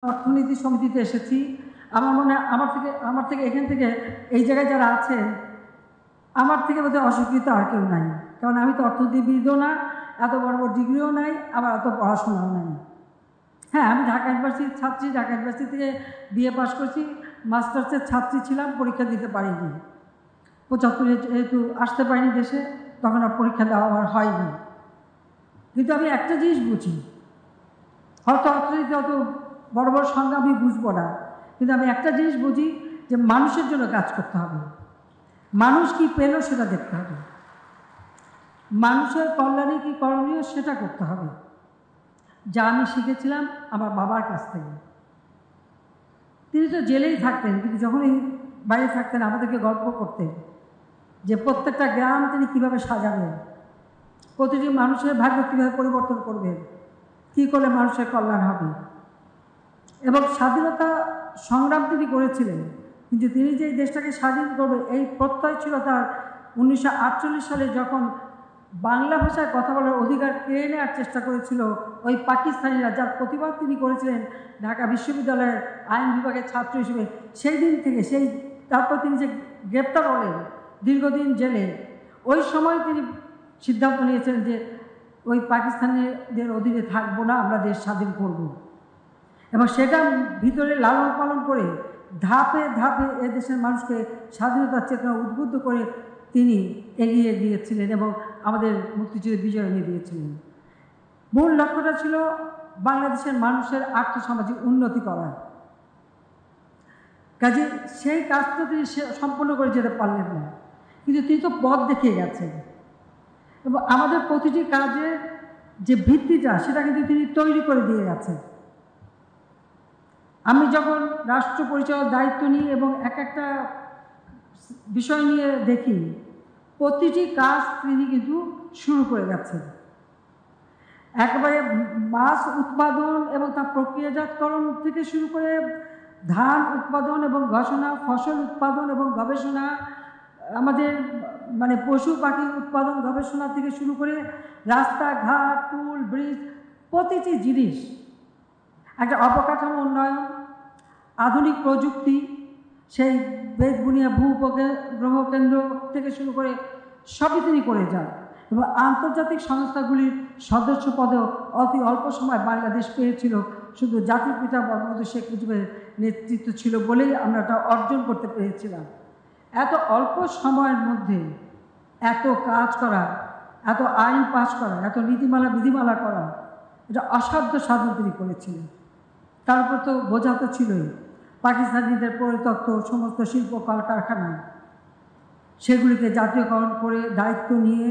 অর্থনীতি সমিতিতে এসেছি। আমার মনে হয় আমার থেকে এখান থেকে এই জায়গায় যারা আছেন আমার থেকে বোধহয় অশিক্ষিত আর কেউ নাই, কারণ আমি তো অর্থনীতিবিদও না, এত বড় বড় ডিগ্রিও নাই, আবার এত পড়াশোনাও নাই। হ্যাঁ, আমি ঢাকা ইউনিভার্সিটির ছাত্রী, ঢাকা ইউনিভার্সিটি থেকে বিএ পাস করছি, মাস্টার্সের ছাত্রী ছিলাম, পরীক্ষা দিতে পারিনি। 75-এ যেহেতু আসতে পারিনি দেশে, তখন আর পরীক্ষা দেওয়া আমার হয়নি। কিন্তু আমি একটা জিনিস বুঝি, হয়তো অর্থনীতি অত বড় বড় সংজ্ঞা আমি বুঝবো না, কিন্তু আমি একটা জিনিস বুঝি যে মানুষের জন্য কাজ করতে হবে, মানুষ কি পেল সেটা দেখতে হবে, মানুষের কল্যাণে কি করণীয় সেটা করতে হবে, যা আমি শিখেছিলাম আমার বাবার কাছ থেকে। তিনি তো জেলেই থাকতেন, কিন্তু যখনই বাইরে থাকতেন আমাদেরকে গল্প করতেন যে প্রত্যেকটা গ্রাম তিনি কীভাবে সাজাবেন, প্রতিটি মানুষের ভাগ্য কীভাবে পরিবর্তন করবেন, কী করলে মানুষের কল্যাণ হবে। এবং স্বাধীনতা সংগ্রাম তিনি করেছিলেন, কিন্তু তিনি যে দেশটাকে স্বাধীন করবে এই প্রত্যয় ছিল তার। 1948 সালে যখন বাংলা ভাষায় কথা বলার অধিকার কেড়ে নেওয়ার চেষ্টা করেছিল ওই পাকিস্তানিরা, যার প্রতিবাদ তিনি করেছিলেন ঢাকা বিশ্ববিদ্যালয়ের আইন বিভাগের ছাত্র হিসেবে, সেই দিন থেকে তারপর তিনি যে গ্রেপ্তার হলেন, দীর্ঘদিন জেলে, ওই সময় তিনি সিদ্ধান্ত নিয়েছিলেন যে ওই পাকিস্তানিদের অধীনে থাকবো না, আমরা দেশ স্বাধীন করব। এবং সেটা ভিতরে লালন পালন করে ধাপে ধাপে এদেশের মানুষকে স্বাধীনতার চেতনা উদ্বুদ্ধ করে তিনি এগিয়ে গিয়েছিলেন এবং আমাদের মুক্তিযুদ্ধে বিজয় এনে দিয়েছিলেন। মূল লক্ষ্যটা ছিল বাংলাদেশের মানুষের আর্থসামাজিক উন্নতি করা। কাজে সেই কাজটা তিনি সম্পূর্ণ করে যেতে পারলেন না, কিন্তু তিনি তো পথ দেখিয়ে গেছেন এবং আমাদের প্রতিটি কাজের যে ভিত্তিটা সেটা কিন্তু তিনি তৈরি করে দিয়ে গেছেন। আমি যখন রাষ্ট্র পরিচালনার দায়িত্ব নিই এবং একটা বিষয় নিয়ে দেখি, প্রতিটি কাজ তিনি কিন্তু শুরু করে গেছেন। একেবারে মাছ উৎপাদন এবং তার প্রক্রিয়াজাতকরণ থেকে শুরু করে ধান উৎপাদন এবং গবেষণা, ফসল উৎপাদন এবং গবেষণা, আমাদের পশু পাখি উৎপাদন গবেষণা থেকে শুরু করে রাস্তাঘাট, পুল, ব্রিজ, প্রতিটি জিনিস, একটা অবকাঠামো উন্নয়ন, আধুনিক প্রযুক্তি, সেই বেদবুনিয়া ভূ-গ্রহ কেন্দ্র থেকে শুরু করে সবই তিনি করে যান। এবং আন্তর্জাতিক সংস্থাগুলির সদস্য পদেও অতি অল্প সময় বাংলাদেশ পেয়েছিল, শুধু জাতির পিতা বঙ্গবন্ধু শেখ মুজিবের নেতৃত্ব ছিল বলেই আমরা এটা অর্জন করতে পেরেছিলাম। এত অল্প সময়ের মধ্যে এত কাজ করা, এত আইন পাশ করা, এত নীতিমালা বিধিমালা করা, এটা অসাধ্য সাধন তিনি করেছিলেন। তারপর তো বোঝা তো ছিলই, পাকিস্তানিদের পরিত্যক্ত সমস্ত শিল্প কলকারখানা সেগুলিকে জাতীয়করণ করে দায়িত্ব নিয়ে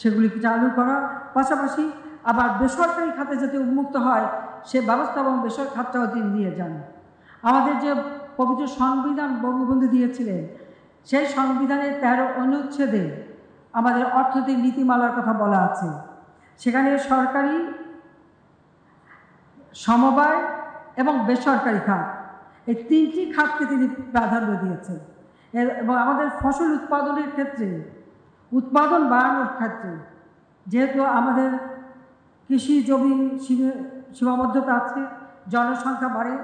সেগুলিকে চালু করা, পাশাপাশি আবার বেসরকারি খাতে যাতে উন্মুক্ত হয় সে ব্যবস্থা এবং বেসরকারি খাতটাও তিনি নিয়ে যান। আমাদের যে পবিত্র সংবিধান বঙ্গবন্ধু দিয়েছিলেন, সেই সংবিধানের 13 অনুচ্ছেদে আমাদের অর্থনৈতিক নীতিমালার কথা বলা আছে। সেখানে সরকারি, সমবায় এবং বেসরকারি খাত, এই 3টি খাতকে তিনি প্রাধান্য দিয়েছেন। এবং আমাদের ফসল উৎপাদনের ক্ষেত্রে, উৎপাদন বাড়ানোর ক্ষেত্রে, যেহেতু আমাদের কৃষি জমি সীমাবদ্ধতা আছে, জনসংখ্যা বাড়ে,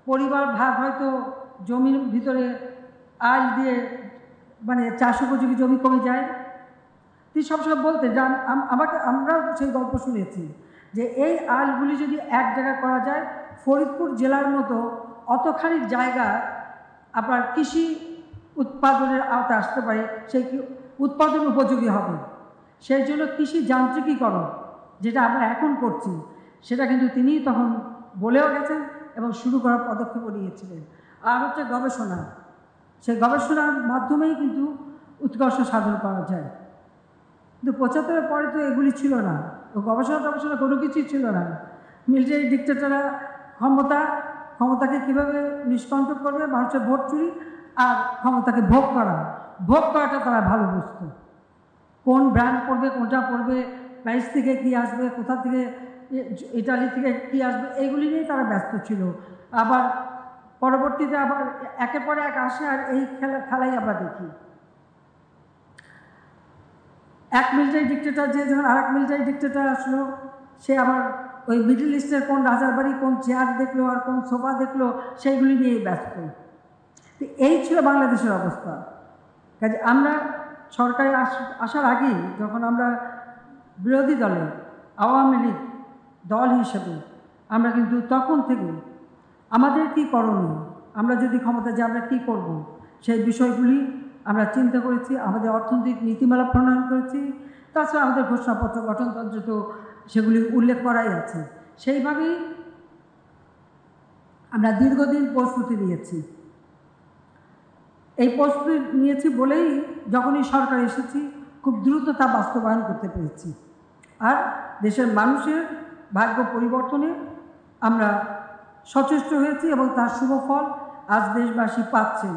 পরিবার ভাগ হয়তো জমির ভিতরে আল দিয়ে চাষ উপযোগী জমি কমে যায়। তিনি সবসময় বলতেন যে আমরাও সেই গল্প শুনেছি যে এই আলগুলি যদি এক জায়গায় করা যায়, ফরিদপুর জেলার মতো অতখানি জায়গা আপনার কৃষি উৎপাদনের আওতায় আসতে পারে, সেই উৎপাদন উপযোগী হবে। সেই জন্য কৃষি যান্ত্রিকীকরণ যেটা আমরা এখন করছি, সেটা কিন্তু তিনি তখন বলেও গেছেন এবং শুরু করার পদক্ষেপও নিয়েছিলেন। আর হচ্ছে গবেষণা, সেই গবেষণার মাধ্যমেই কিন্তু উৎকর্ষ সাধন করা যায়। কিন্তু 75-এর পরে তো এগুলি ছিল না, গবেষণা কোনো কিছুই ছিল না। মিলিটারি ডিক্টেটররা ক্ষমতাকে কীভাবে নিষ্কণ্টক করবে, মানুষের ভোট চুরি আর ক্ষমতাকে ভোগ করাটা তারা ভালো বুঝত। কোন ব্র্যান্ড পড়বে, কোনটা পড়বে, প্রাইস থেকে কী আসবে, কোথা থেকে, ইটালি থেকে কী আসবে, এইগুলি নিয়েই তারা ব্যস্ত ছিল। আবার পরবর্তীতে আবার একের পর এক আসে, আর এই খেলাই আমরা দেখি। এক মিলিটারি ডিক্টেটর যে যখন আর এক মিলিটারি ডিক্টেটর আসলো, সে আবার ওই মিডল ইস্টের কোন রাজার বাড়ি কোন চেয়ার দেখলো আর কোন সোফা দেখলো সেইগুলি নিয়েই ব্যস্ত। তো এই ছিল বাংলাদেশের অবস্থা। কাজে আমরা সরকারে আসার আগেই যখন আমরা বিরোধী দলে আওয়ামী লীগ দল হিসেবে আমরা কিন্তু তখন থেকে আমাদের কী করণীয়, আমরা যদি ক্ষমতা যে আমরা কী করব সেই বিষয়গুলি আমরা চিন্তা করেছি। আমাদের অর্থনৈতিক নীতিমালা প্রণয়ন করেছি, তাছাড়া আমাদের ঘোষণাপত্র গঠনতন্ত্র তো সেগুলি উল্লেখ করাই আছে। সেইভাবেই আমরা দীর্ঘদিন প্রস্তুতি নিয়েছি। এই প্রস্তুতি নিয়েছি বলেই যখনই সরকার এসেছি খুব দ্রুত তা বাস্তবায়ন করতে পেরেছি। আর দেশের মানুষের ভাগ্য পরিবর্তনে আমরা সচেষ্ট হয়েছি এবং তার শুভ ফল আজ দেশবাসী পাচ্ছেন।